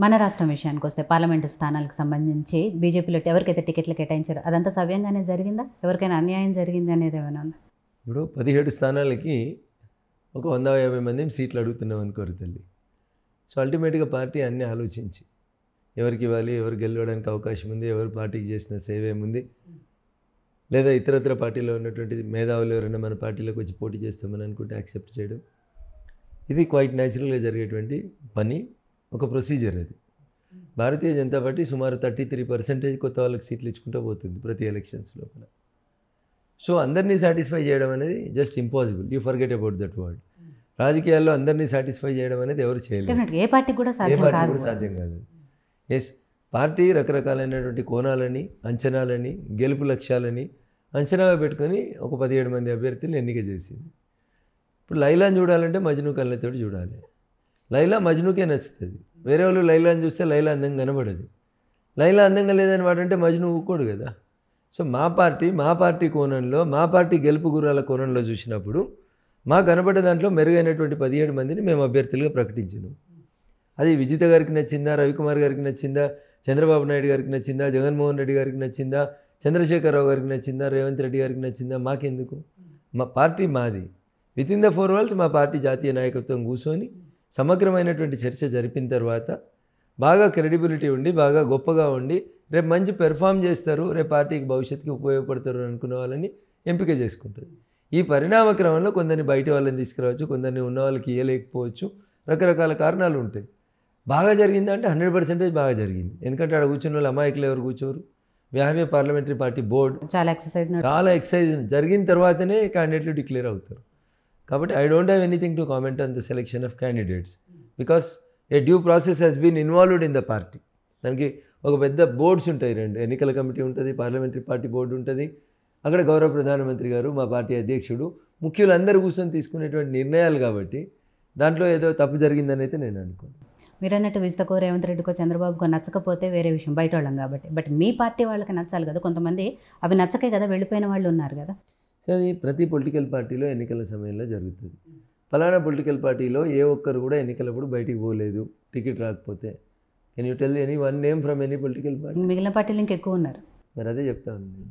మన రాష్ట్రం విషయానికి వస్తే పార్లమెంటు స్థానాలకు సంబంధించి బీజేపీలో ఎవరికైతే టికెట్లు కేటాయించారో అదంతా సవ్యంగానే జరిగిందా? ఎవరికైనా అన్యాయం జరిగింది అనేది ఏమైనా ఉందా? ఇప్పుడు 17 స్థానాలకి ఒక 150 మంది సీట్లు అడుగుతున్నాం అనుకోరు తల్లి. సో అల్టిమేట్గా పార్టీ అన్నీ ఆలోచించి ఎవరికి ఇవ్వాలి, ఎవరు గెలవడానికి అవకాశం ఉంది, ఎవరు పార్టీకి చేసిన సేవ ఏముంది, లేదా ఇతరత్ర పార్టీలో ఉన్నటువంటి మేధావులు ఎవరైనా మన పార్టీలోకి వచ్చి పోటీ చేస్తామని అనుకుంటే యాక్సెప్ట్ చేయడం, ఇది క్వైట్ న్యాచురల్గా జరిగేటువంటి పని, ఒక ప్రొసీజర్. అది భారతీయ జనతా పార్టీ సుమారు 33% కొత్త వాళ్ళకి సీట్లు ఇచ్చుకుంటూ పోతుంది ప్రతి ఎలక్షన్స్ లోపల. సో అందరినీ సాటిస్ఫై చేయడం అనేది just impossible. You forget about that word. రాజకీయాల్లో అందరినీ సాటిస్ఫై చేయడం అనేది ఎవరు చేయలేరు, ఏ పార్టీకి కూడా సాధ్యం కాదు. ఎస్, పార్టీ రకరకాలైనటువంటి కోణాలని, అంచనాలని, గెలుపు లక్ష్యాలని అంచనాగా పెట్టుకొని ఒక 17 మంది అభ్యర్థులను ఎన్నిక చేసింది. ఇప్పుడు లైలాని చూడాలంటే మజ్ను కళ్ళతో చూడాలి. లైలా మజ్నుకే నచ్చుతుంది. వేరే వాళ్ళు లైలాని చూస్తే లైలా అందంగా కనబడదు. లైలా అందంగా లేదని వాడంటే మజ్ను ఊకోడు కదా. సో మా పార్టీ కోణంలో, మా పార్టీ గెలుపు గుర్రాల కోణంలో చూసినప్పుడు మా కనబడ్డ దాంట్లో మెరుగైనటువంటి 17 మందిని మేము అభ్యర్థులుగా ప్రకటించినాం. అది విజిత గారికి నచ్చిందా, రవికుమార్ గారికి నచ్చిందా, చంద్రబాబు నాయుడు గారికి నచ్చిందా, జగన్మోహన్ రెడ్డి గారికి నచ్చిందా, చంద్రశేఖరరావు గారికి నచ్చిందా, రేవంత్ రెడ్డి గారికి నచ్చిందా, మాకెందుకు? మా పార్టీ మాది. వితిన్ ద 4 walls మా పార్టీ జాతీయ నాయకత్వం కూర్చొని సమగ్రమైనటువంటి చర్చ జరిపిన తర్వాత బాగా క్రెడిబిలిటీ ఉండి, బాగా గొప్పగా ఉండి, రేపు మంచి పెర్ఫామ్ చేస్తారు, రేపు పార్టీకి భవిష్యత్తుకి ఉపయోగపడతారు అనుకున్న వాళ్ళని ఎంపిక చేసుకుంటుంది. ఈ పరిణామ క్రమంలో కొందరిని బయట వాళ్ళని తీసుకురావచ్చు, కొందరిని ఉన్న వాళ్ళకి ఇవ్వలేకపోవచ్చు, రకరకాల కారణాలు ఉంటాయి. బాగా జరిగిందంటే 100% బాగా జరిగింది. ఎందుకంటే అక్కడ కూర్చున్న వాళ్ళు అమాయకులు ఎవరు కూర్చోరు. We have a parliamentary party board. చాలా ఎక్సర్సైజ్ జరిగిన తర్వాతనే క్యాండిడేట్లు డిక్లేర్ అవుతారు. కాబట్టి I don't have anything to comment on the selection of candidates because a due process has been involved in the party. దానికి ఒక పెద్ద బోర్డ్స్ ఉంటాయి, 2 ఎన్నికల కమిటీ ఉంటుంది, పార్లమెంటరీ పార్టీ బోర్డు ఉంటుంది. అక్కడ గౌరవ ప్రధానమంత్రి గారు, మా పార్టీ అధ్యక్షుడు, ముఖ్యులందరూ కూర్చొని తీసుకునేటువంటి నిర్ణయాలు. కాబట్టి దాంట్లో ఏదో తప్పు జరిగిందని అయితే నేను అనుకోను. మీరు అన్నట్టు విజితకో, రేవంత్ రెడ్డికో, చంద్రబాబుకో నచ్చకపోతే వేరే విషయం, బయట వాళ్ళం కాబట్టి. బట్ మీ పార్టీ వాళ్ళకి నచ్చాలి కదా. కొంతమంది అవి నచ్చకే కదా వెళ్ళిపోయిన వాళ్ళు ఉన్నారు కదా. సో అది ప్రతి పొలిటికల్ పార్టీలో ఎన్నికల సమయంలో జరుగుతుంది. ఫలానా పొలిటికల్ పార్టీలో ఏ ఒక్కరు కూడా ఎన్నికలప్పుడు బయటికి పోలేదు టికెట్ రాకపోతే. Can you tell any one name from any political party? మిగిలిన పార్టీలు ఇంకెక్కువ ఉన్నారు. మరి అదే చెప్తాను నేను.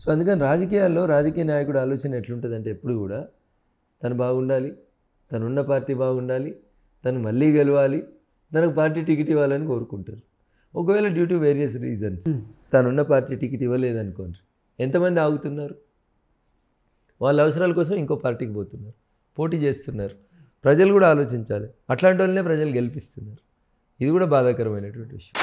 సో అందుకని రాజకీయాల్లో రాజకీయ నాయకుడు ఆలోచన ఎట్లుంటుందంటే ఎప్పుడు కూడా తను బాగుండాలి, తనున్న పార్టీ బాగుండాలి, తను మళ్ళీ గెలవాలి, తనకు పార్టీ టికెట్ ఇవ్వాలని కోరుకుంటారు. ఒకవేళ డ్యూ టు వేరియస్ రీజన్స్ తనున్న పార్టీ టికెట్ ఇవ్వలేదనుకోండి, ఎంతమంది ఆగుతున్నారు? వాళ్ళ అవసరాల కోసం ఇంకో పార్టీకి పోతున్నారు, పోటీ చేస్తున్నారు. ప్రజలు కూడా ఆలోచించాలి. అట్లాంటి వాళ్ళనే ప్రజలు గెలిపిస్తున్నారు. ఇది కూడా బాధాకరమైనటువంటి విషయం.